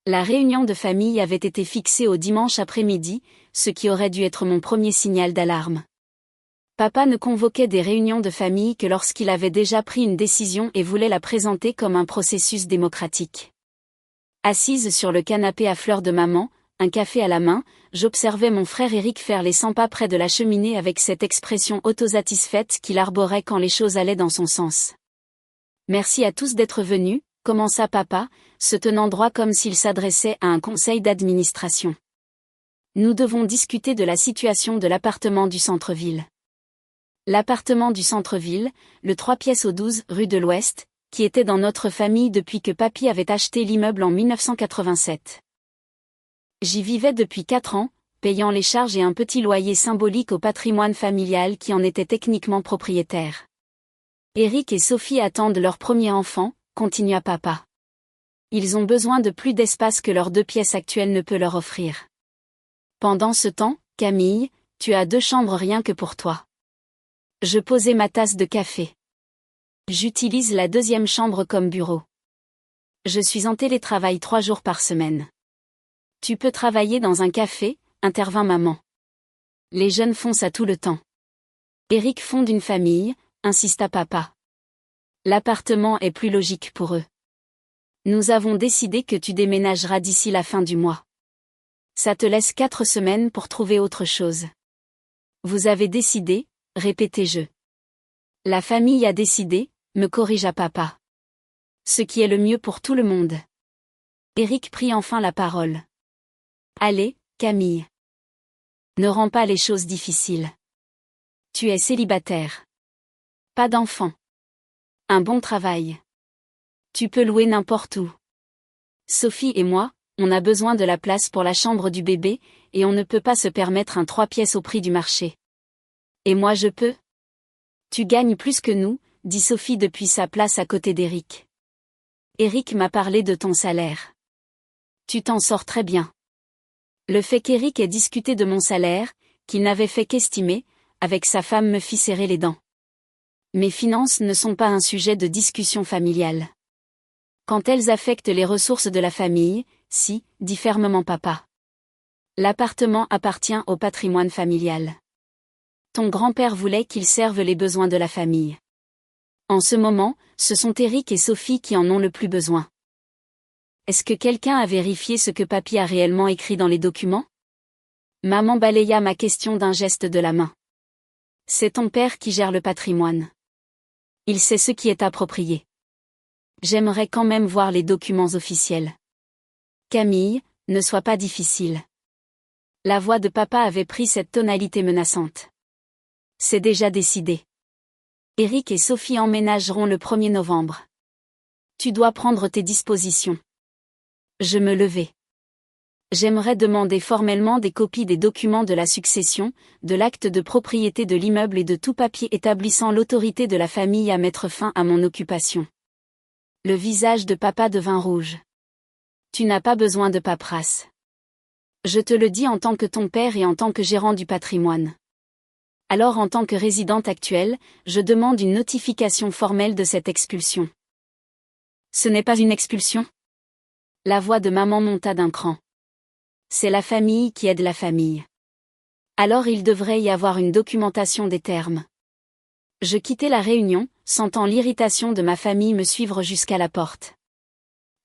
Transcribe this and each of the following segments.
La réunion de famille avait été fixée au dimanche après-midi, ce qui aurait dû être mon premier signal d'alarme. Papa ne convoquait des réunions de famille que lorsqu'il avait déjà pris une décision et voulait la présenter comme un processus démocratique. Assise sur le canapé à fleurs de maman, un café à la main, j'observais mon frère Éric faire les 100 pas près de la cheminée avec cette expression autosatisfaite qu'il arborait quand les choses allaient dans son sens. « Merci à tous d'être venus », commença papa, se tenant droit comme s'il s'adressait à un conseil d'administration. Nous devons discuter de la situation de l'appartement du centre-ville. L'appartement du centre-ville, le 3 pièces au 12 rue de l'Ouest, qui était dans notre famille depuis que papy avait acheté l'immeuble en 1987. J'y vivais depuis 4 ans, payant les charges et un petit loyer symbolique au patrimoine familial qui en était techniquement propriétaire. Éric et Sophie attendent leur premier enfant, continua papa. Ils ont besoin de plus d'espace que leurs 2 pièces actuelles ne peut leur offrir. Pendant ce temps, Camille, tu as 2 chambres rien que pour toi. Je posais ma tasse de café. J'utilise la 2e chambre comme bureau. Je suis en télétravail 3 jours par semaine. Tu peux travailler dans un café, intervint maman. Les jeunes font ça tout le temps. Éric fonde une famille, insista papa. L'appartement est plus logique pour eux. Nous avons décidé que tu déménageras d'ici la fin du mois. Ça te laisse 4 semaines pour trouver autre chose. Vous avez décidé, répétai-je. La famille a décidé, me corrigea papa. Ce qui est le mieux pour tout le monde. Éric prit enfin la parole. Allez, Camille. Ne rends pas les choses difficiles. Tu es célibataire. Pas d'enfant. Un bon travail. Tu peux louer n'importe où. Sophie et moi, on a besoin de la place pour la chambre du bébé, et on ne peut pas se permettre un 3 pièces au prix du marché. Et moi je peux? Tu gagnes plus que nous, dit Sophie depuis sa place à côté d'Éric. Éric m'a parlé de ton salaire. Tu t'en sors très bien. Le fait qu'Éric ait discuté de mon salaire, qu'il n'avait fait qu'estimer, avec sa femme me fit serrer les dents. Mes finances ne sont pas un sujet de discussion familiale. Quand elles affectent les ressources de la famille, si, dit fermement papa. L'appartement appartient au patrimoine familial. Ton grand-père voulait qu'il serve les besoins de la famille. En ce moment, ce sont Éric et Sophie qui en ont le plus besoin. Est-ce que quelqu'un a vérifié ce que papy a réellement écrit dans les documents? Maman balaya ma question d'un geste de la main. C'est ton père qui gère le patrimoine. Il sait ce qui est approprié. J'aimerais quand même voir les documents officiels. Camille, ne sois pas difficile. La voix de papa avait pris cette tonalité menaçante. C'est déjà décidé. Éric et Sophie emménageront le 1er novembre. Tu dois prendre tes dispositions. Je me levai. J'aimerais demander formellement des copies des documents de la succession, de l'acte de propriété de l'immeuble et de tout papier établissant l'autorité de la famille à mettre fin à mon occupation. Le visage de papa devint rouge. Tu n'as pas besoin de paperasse. Je te le dis en tant que ton père et en tant que gérant du patrimoine. Alors en tant que résidente actuelle, je demande une notification formelle de cette expulsion. Ce n'est pas une expulsion? La voix de maman monta d'un cran. C'est la famille qui aide la famille. Alors il devrait y avoir une documentation des termes. Je quittai la réunion, sentant l'irritation de ma famille me suivre jusqu'à la porte.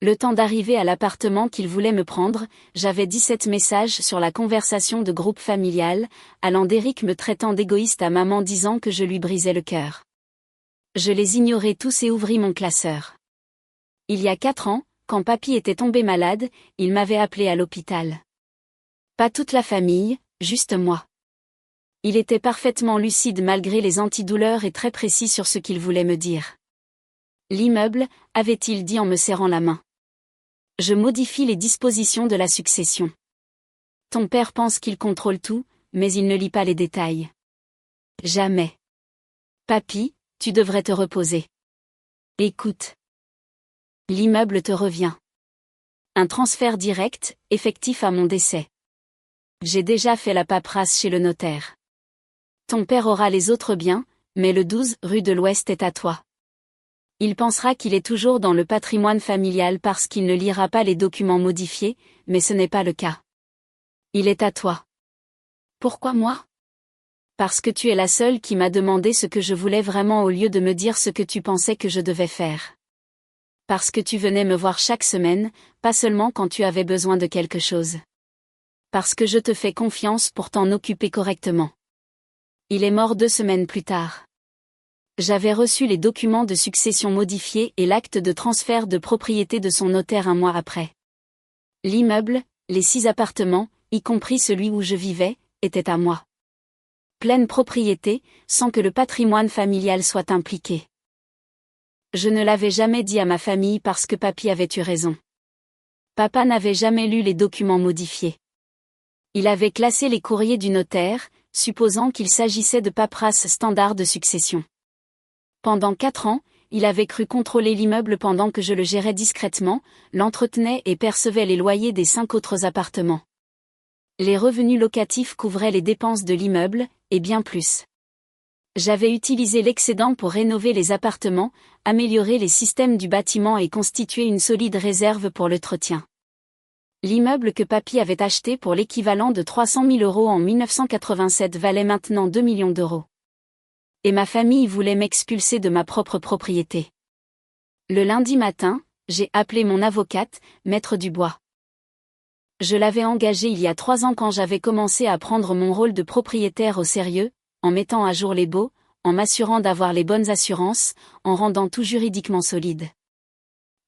Le temps d'arriver à l'appartement qu'ils voulaient me prendre, j'avais 17 messages sur la conversation de groupe familial, allant d'Éric me traitant d'égoïste à maman disant que je lui brisais le cœur. Je les ignorai tous et ouvris mon classeur. Il y a 4 ans, quand papy était tombé malade, il m'avait appelé à l'hôpital. Pas toute la famille, juste moi. Il était parfaitement lucide malgré les antidouleurs et très précis sur ce qu'il voulait me dire. L'immeuble, avait-il dit en me serrant la main. Je modifie les dispositions de la succession. Ton père pense qu'il contrôle tout, mais il ne lit pas les détails. Jamais. Papy, tu devrais te reposer. Écoute. L'immeuble te revient. Un transfert direct, effectif à mon décès. J'ai déjà fait la paperasse chez le notaire. Ton père aura les autres biens, mais le 12 rue de l'Ouest est à toi. Il pensera qu'il est toujours dans le patrimoine familial parce qu'il ne lira pas les documents modifiés, mais ce n'est pas le cas. Il est à toi. Pourquoi moi? Parce que tu es la seule qui m'a demandé ce que je voulais vraiment au lieu de me dire ce que tu pensais que je devais faire. Parce que tu venais me voir chaque semaine, pas seulement quand tu avais besoin de quelque chose. Parce que je te fais confiance pour t'en occuper correctement. Il est mort 2 semaines plus tard. J'avais reçu les documents de succession modifiés et l'acte de transfert de propriété de son notaire 1 mois après. L'immeuble, les 6 appartements, y compris celui où je vivais, étaient à moi. Pleine propriété, sans que le patrimoine familial soit impliqué. Je ne l'avais jamais dit à ma famille parce que papy avait eu raison. Papa n'avait jamais lu les documents modifiés. Il avait classé les courriers du notaire, supposant qu'il s'agissait de paperasse standard de succession. Pendant 4 ans, il avait cru contrôler l'immeuble pendant que je le gérais discrètement, l'entretenais et percevais les loyers des 5 autres appartements. Les revenus locatifs couvraient les dépenses de l'immeuble, et bien plus. J'avais utilisé l'excédent pour rénover les appartements, améliorer les systèmes du bâtiment et constituer une solide réserve pour l'entretien. L'immeuble que papy avait acheté pour l'équivalent de 300 000 € en 1987 valait maintenant 2 millions d'euros. Et ma famille voulait m'expulser de ma propre propriété. Le lundi matin, j'ai appelé mon avocate, Maître Dubois. Je l'avais engagée il y a 3 ans quand j'avais commencé à prendre mon rôle de propriétaire au sérieux, en mettant à jour les baux, en m'assurant d'avoir les bonnes assurances, en rendant tout juridiquement solide.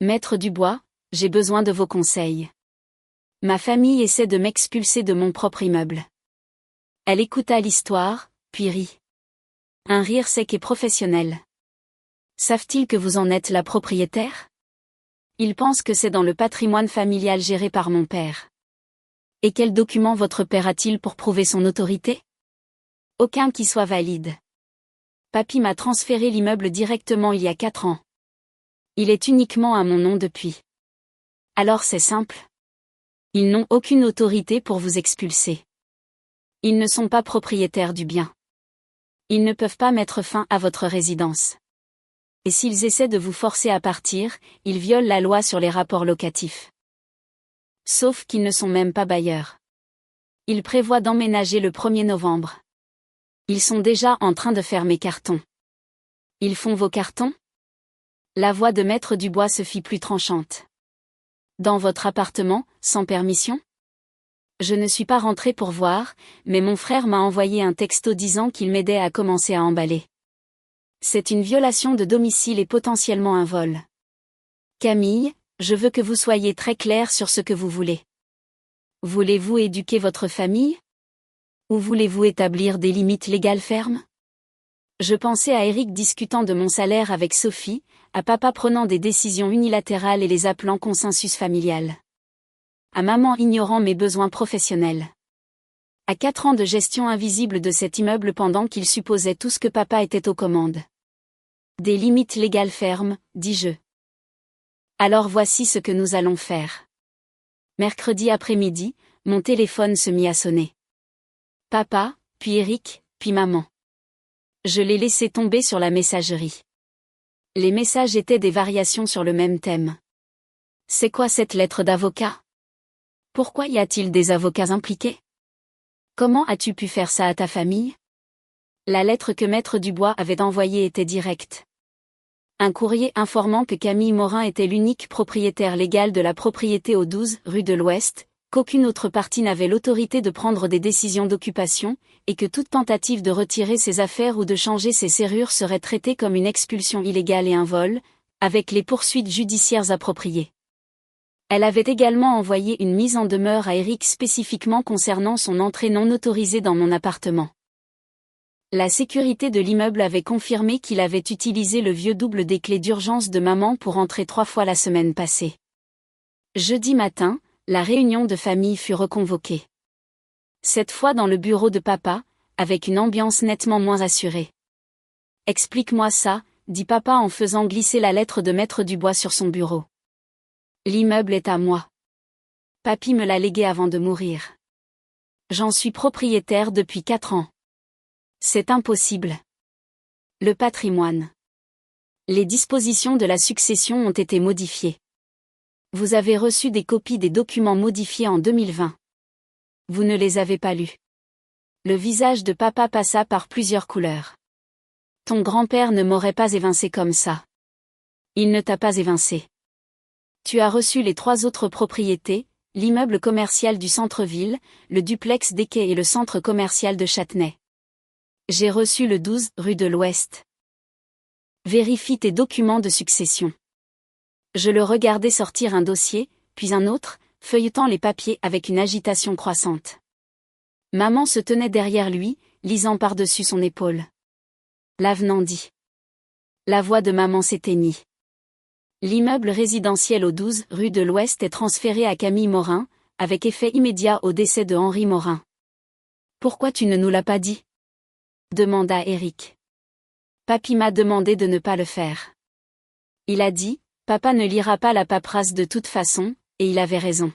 Maître Dubois, j'ai besoin de vos conseils. Ma famille essaie de m'expulser de mon propre immeuble. Elle écouta l'histoire, puis rit. Un rire sec et professionnel. Savent-ils que vous en êtes la propriétaire? Ils pensent que c'est dans le patrimoine familial géré par mon père. Et quel document votre père a-t-il pour prouver son autorité? Aucun qui soit valide. Papy m'a transféré l'immeuble directement il y a 4 ans. Il est uniquement à mon nom depuis. Alors c'est simple. Ils n'ont aucune autorité pour vous expulser. Ils ne sont pas propriétaires du bien. Ils ne peuvent pas mettre fin à votre résidence. Et s'ils essaient de vous forcer à partir, ils violent la loi sur les rapports locatifs. Sauf qu'ils ne sont même pas bailleurs. Ils prévoient d'emménager le 1er novembre. Ils sont déjà en train de faire mes cartons. Ils font vos cartons? La voix de Maître Dubois se fit plus tranchante. Dans votre appartement, sans permission? Je ne suis pas rentré pour voir, mais mon frère m'a envoyé un texto disant qu'il m'aidait à commencer à emballer. C'est une violation de domicile et potentiellement un vol. Camille, je veux que vous soyez très claire sur ce que vous voulez. Voulez-vous éduquer votre famille? Ou voulez-vous établir des limites légales fermes? Je pensais à Eric discutant de mon salaire avec Sophie, à papa prenant des décisions unilatérales et les appelant consensus familial. À maman ignorant mes besoins professionnels. À 4 ans de gestion invisible de cet immeuble pendant qu'il supposait tout ce que papa était aux commandes. Des limites légales fermes, dis-je. Alors voici ce que nous allons faire. Mercredi après-midi, mon téléphone se mit à sonner. Papa, puis Eric, puis maman. Je l'ai laissé tomber sur la messagerie. Les messages étaient des variations sur le même thème. C'est quoi cette lettre d'avocat? Pourquoi y a-t-il des avocats impliqués? Comment as-tu pu faire ça à ta famille? La lettre que Maître Dubois avait envoyée était directe. Un courrier informant que Camille Morin était l'unique propriétaire légal de la propriété au 12 rue de l'Ouest, qu'aucune autre partie n'avait l'autorité de prendre des décisions d'occupation, et que toute tentative de retirer ses affaires ou de changer ses serrures serait traitée comme une expulsion illégale et un vol, avec les poursuites judiciaires appropriées. Elle avait également envoyé une mise en demeure à Eric spécifiquement concernant son entrée non autorisée dans mon appartement. La sécurité de l'immeuble avait confirmé qu'il avait utilisé le vieux double des clés d'urgence de maman pour entrer 3 fois la semaine passée. Jeudi matin, la réunion de famille fut reconvoquée. Cette fois dans le bureau de papa, avec une ambiance nettement moins assurée. « Explique-moi ça », dit papa en faisant glisser la lettre de Maître Dubois sur son bureau. « L'immeuble est à moi. Papy me l'a légué avant de mourir. J'en suis propriétaire depuis 4 ans. C'est impossible. Le patrimoine. Les dispositions de la succession ont été modifiées. Vous avez reçu des copies des documents modifiés en 2020. Vous ne les avez pas lus. Le visage de papa passa par plusieurs couleurs. Ton grand-père ne m'aurait pas évincé comme ça. Il ne t'a pas évincé. Tu as reçu les 3 autres propriétés, l'immeuble commercial du centre-ville, le duplex des Quais et le centre commercial de Châtenay. J'ai reçu le 12 rue de l'Ouest. Vérifie tes documents de succession. Je le regardais sortir un dossier, puis un autre, feuilletant les papiers avec une agitation croissante. Maman se tenait derrière lui, lisant par-dessus son épaule. L'avenant dit. La voix de maman s'éteignit. L'immeuble résidentiel au 12 rue de l'Ouest est transféré à Camille Morin, avec effet immédiat au décès de Henri Morin. Pourquoi tu ne nous l'as pas dit? Demanda Éric. Papy m'a demandé de ne pas le faire. Il a dit, papa ne lira pas la paperasse de toute façon, et il avait raison.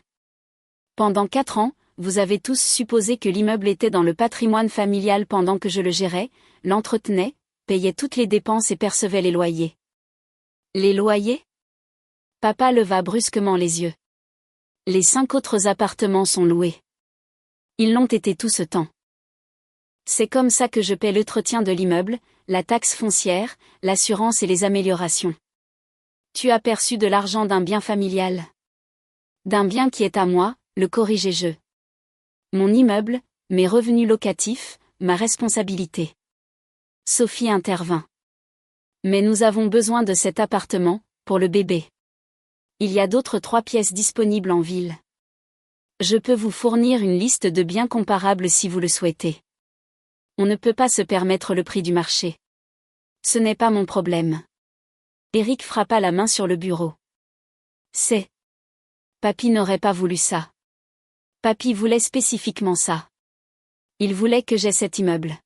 Pendant 4 ans, vous avez tous supposé que l'immeuble était dans le patrimoine familial pendant que je le gérais, l'entretenais, payais toutes les dépenses et percevais les loyers. Les loyers? Papa leva brusquement les yeux. Les 5 autres appartements sont loués. Ils l'ont été tout ce temps. C'est comme ça que je paie l'entretien de l'immeuble, la taxe foncière, l'assurance et les améliorations. Tu as perçu de l'argent d'un bien familial. D'un bien qui est à moi, le corrigé-je. Mon immeuble, mes revenus locatifs, ma responsabilité. Sophie intervint. Mais nous avons besoin de cet appartement, pour le bébé. Il y a d'autres 3 pièces disponibles en ville. Je peux vous fournir une liste de biens comparables si vous le souhaitez. On ne peut pas se permettre le prix du marché. Ce n'est pas mon problème. Éric frappa la main sur le bureau. C'est. Papy n'aurait pas voulu ça. Papy voulait spécifiquement ça. Il voulait que j'aie cet immeuble.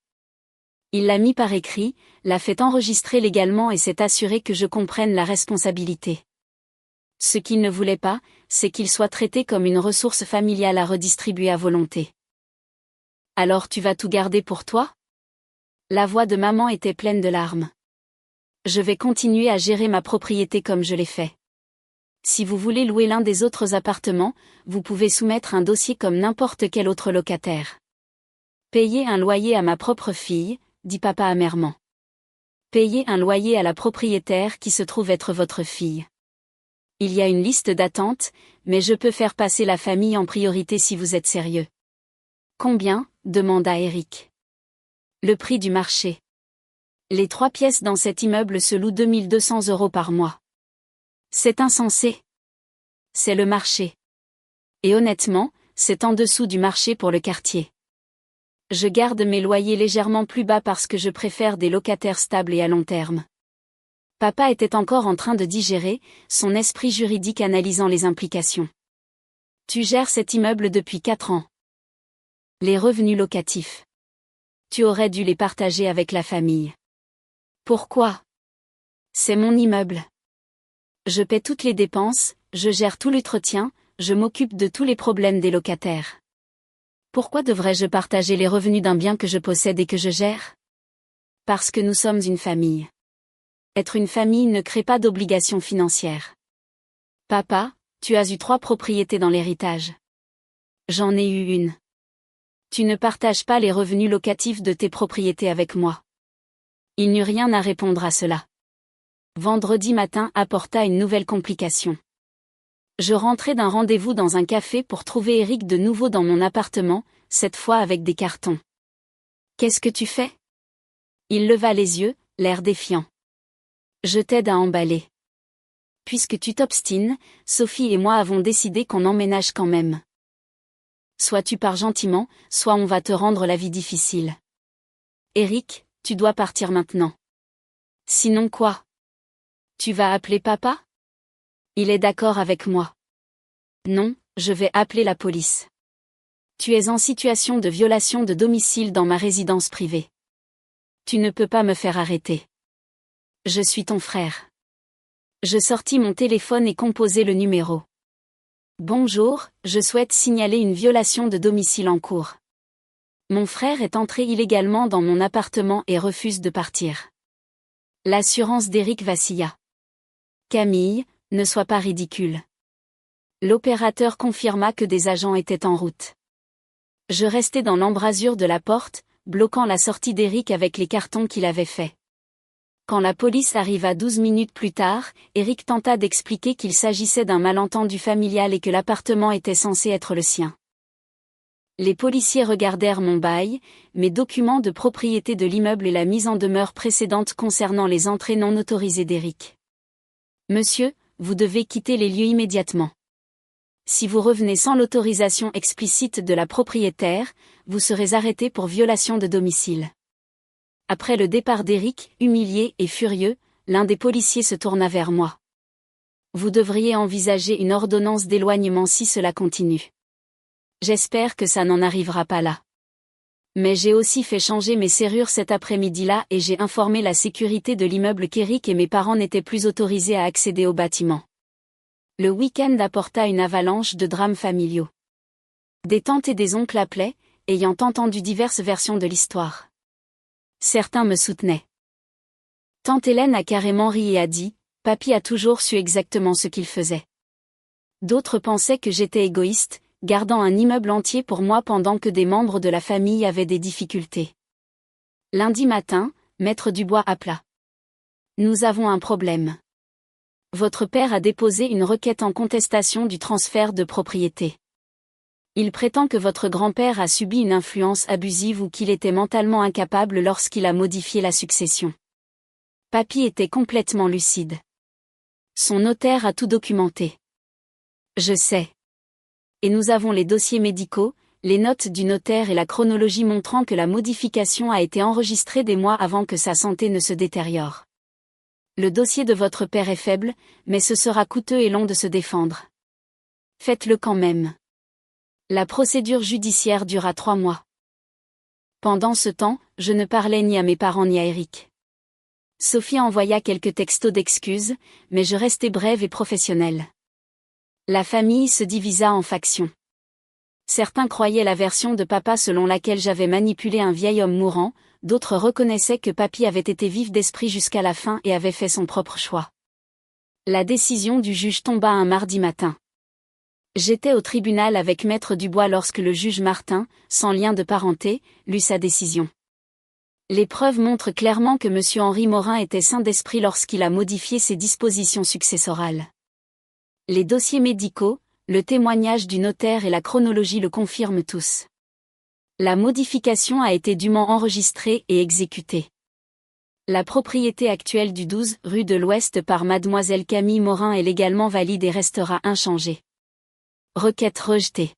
Il l'a mis par écrit, l'a fait enregistrer légalement et s'est assuré que je comprenne la responsabilité. Ce qu'il ne voulait pas, c'est qu'il soit traité comme une ressource familiale à redistribuer à volonté. Alors tu vas tout garder pour toi? La voix de maman était pleine de larmes. Je vais continuer à gérer ma propriété comme je l'ai fait. Si vous voulez louer l'un des autres appartements, vous pouvez soumettre un dossier comme n'importe quel autre locataire. Payer un loyer à ma propre fille, dit papa amèrement. Payer un loyer à la propriétaire qui se trouve être votre fille. Il y a une liste d'attente, mais je peux faire passer la famille en priorité si vous êtes sérieux. Combien? Demanda Éric. Le prix du marché. Les 3 pièces dans cet immeuble se louent 2200 € par mois. C'est insensé. C'est le marché. Et honnêtement, c'est en dessous du marché pour le quartier. Je garde mes loyers légèrement plus bas parce que je préfère des locataires stables et à long terme. Papa était encore en train de digérer, son esprit juridique analysant les implications. Tu gères cet immeuble depuis 4 ans. Les revenus locatifs. Tu aurais dû les partager avec la famille. Pourquoi? C'est mon immeuble. Je paie toutes les dépenses, je gère tout l'entretien, je m'occupe de tous les problèmes des locataires. Pourquoi devrais-je partager les revenus d'un bien que je possède et que je gère? Parce que nous sommes une famille. Être une famille ne crée pas d'obligations financières. Papa, tu as eu 3 propriétés dans l'héritage. J'en ai eu une. Tu ne partages pas les revenus locatifs de tes propriétés avec moi. Il n'y eut rien à répondre à cela. Vendredi matin apporta une nouvelle complication. Je rentrais d'un rendez-vous dans un café pour trouver Éric de nouveau dans mon appartement, cette fois avec des cartons. Qu'est-ce que tu fais? Il leva les yeux, l'air défiant. Je t'aide à emballer. Puisque tu t'obstines, Sophie et moi avons décidé qu'on emménage quand même. Soit tu pars gentiment, soit on va te rendre la vie difficile. Éric, tu dois partir maintenant. Sinon quoi? Tu vas appeler papa? Il est d'accord avec moi. Non, je vais appeler la police. Tu es en situation de violation de domicile dans ma résidence privée. Tu ne peux pas me faire arrêter. Je suis ton frère. Je sortis mon téléphone et composai le numéro. Bonjour, je souhaite signaler une violation de domicile en cours. Mon frère est entré illégalement dans mon appartement et refuse de partir. L'assurance d'Éric vacilla. Camille, ne sois pas ridicule. L'opérateur confirma que des agents étaient en route. Je restais dans l'embrasure de la porte, bloquant la sortie d'Éric avec les cartons qu'il avait faits. Quand la police arriva 12 minutes plus tard, Éric tenta d'expliquer qu'il s'agissait d'un malentendu familial et que l'appartement était censé être le sien. Les policiers regardèrent mon bail, mes documents de propriété de l'immeuble et la mise en demeure précédente concernant les entrées non autorisées d'Éric. Monsieur, vous devez quitter les lieux immédiatement. Si vous revenez sans l'autorisation explicite de la propriétaire, vous serez arrêté pour violation de domicile. Après le départ d'Éric, humilié et furieux, l'un des policiers se tourna vers moi. Vous devriez envisager une ordonnance d'éloignement si cela continue. J'espère que ça n'en arrivera pas là. Mais j'ai aussi fait changer mes serrures cet après-midi-là et j'ai informé la sécurité de l'immeuble qu'Éric et mes parents n'étaient plus autorisés à accéder au bâtiment. Le week-end apporta une avalanche de drames familiaux. Des tantes et des oncles appelaient, ayant entendu diverses versions de l'histoire. Certains me soutenaient. Tante Hélène a carrément ri et a dit « Papy a toujours su exactement ce qu'il faisait ». D'autres pensaient que j'étais égoïste, gardant un immeuble entier pour moi pendant que des membres de la famille avaient des difficultés. Lundi matin, Maître Dubois appela. « Nous avons un problème. Votre père a déposé une requête en contestation du transfert de propriété. Il prétend que votre grand-père a subi une influence abusive ou qu'il était mentalement incapable lorsqu'il a modifié la succession. » Papy était complètement lucide. Son notaire a tout documenté. Je sais. Et nous avons les dossiers médicaux, les notes du notaire et la chronologie montrant que la modification a été enregistrée des mois avant que sa santé ne se détériore. Le dossier de votre père est faible, mais ce sera coûteux et long de se défendre. Faites-le quand même. La procédure judiciaire dura 3 mois. Pendant ce temps, je ne parlais ni à mes parents ni à Éric. Sophie envoya quelques textos d'excuses, mais je restais brève et professionnelle. La famille se divisa en factions. Certains croyaient la version de papa selon laquelle j'avais manipulé un vieil homme mourant, d'autres reconnaissaient que papy avait été vif d'esprit jusqu'à la fin et avait fait son propre choix. La décision du juge tomba un mardi matin. J'étais au tribunal avec Maître Dubois lorsque le juge Martin, sans lien de parenté, lut sa décision. Les preuves montrent clairement que M. Henri Morin était sain d'esprit lorsqu'il a modifié ses dispositions successorales. Les dossiers médicaux, le témoignage du notaire et la chronologie le confirment tous. La modification a été dûment enregistrée et exécutée. La propriété actuelle du 12 rue de l'Ouest par mademoiselle Camille Morin est légalement valide et restera inchangée. Requête rejetée.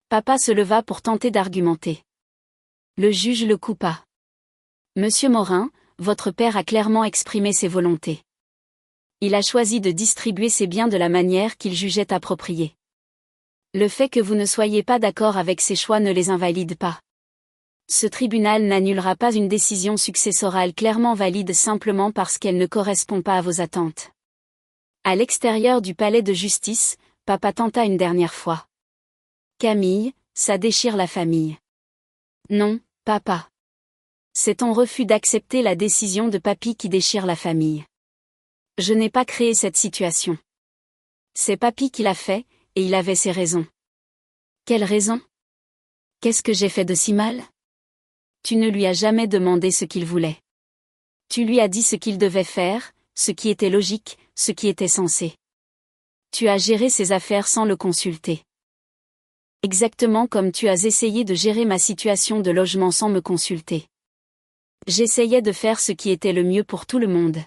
Papa se leva pour tenter d'argumenter. Le juge le coupa. Monsieur Morin, votre père a clairement exprimé ses volontés. Il a choisi de distribuer ses biens de la manière qu'il jugeait appropriée. Le fait que vous ne soyez pas d'accord avec ses choix ne les invalide pas. Ce tribunal n'annulera pas une décision successorale clairement valide simplement parce qu'elle ne correspond pas à vos attentes. À l'extérieur du palais de justice, papa tenta une dernière fois. Camille, ça déchire la famille. Non, papa. C'est ton refus d'accepter la décision de papy qui déchire la famille. Je n'ai pas créé cette situation. C'est papy qui l'a fait, et il avait ses raisons. Quelles raisons? Qu'est-ce que j'ai fait de si mal? Tu ne lui as jamais demandé ce qu'il voulait. Tu lui as dit ce qu'il devait faire, ce qui était logique, ce qui était sensé. Tu as géré ses affaires sans le consulter. Exactement comme tu as essayé de gérer ma situation de logement sans me consulter. J'essayais de faire ce qui était le mieux pour tout le monde.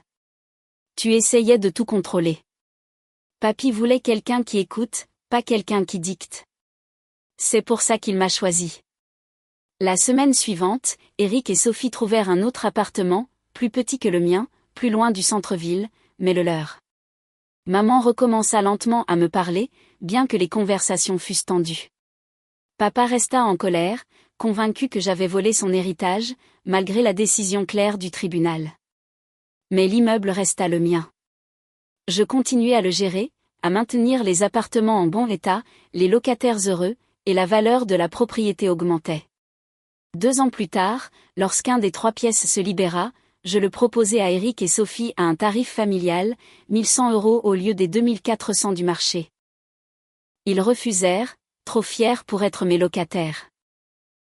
Tu essayais de tout contrôler. Papy voulait quelqu'un qui écoute, pas quelqu'un qui dicte. C'est pour ça qu'il m'a choisi. La semaine suivante, Éric et Sophie trouvèrent un autre appartement, plus petit que le mien, plus loin du centre-ville, mais le leur. Maman recommença lentement à me parler, bien que les conversations fussent tendues. Papa resta en colère, convaincu que j'avais volé son héritage, malgré la décision claire du tribunal. Mais l'immeuble resta le mien. Je continuais à le gérer, à maintenir les appartements en bon état, les locataires heureux, et la valeur de la propriété augmentait. 2 ans plus tard, lorsqu'un des 3 pièces se libéra, je le proposai à Eric et Sophie à un tarif familial, 1100 € au lieu des 2400 du marché. Ils refusèrent, trop fiers pour être mes locataires.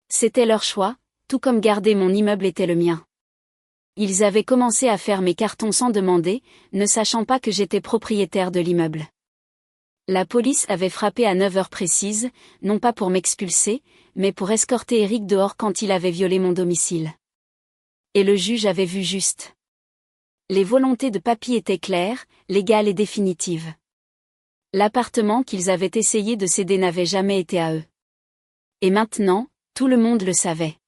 C'était leur choix, tout comme garder mon immeuble était le mien. Ils avaient commencé à faire mes cartons sans demander, ne sachant pas que j'étais propriétaire de l'immeuble. La police avait frappé à 9 heures précises, non pas pour m'expulser, mais pour escorter Eric dehors quand il avait violé mon domicile. Et le juge avait vu juste. Les volontés de papy étaient claires, légales et définitives. L'appartement qu'ils avaient essayé de céder n'avait jamais été à eux. Et maintenant, tout le monde le savait.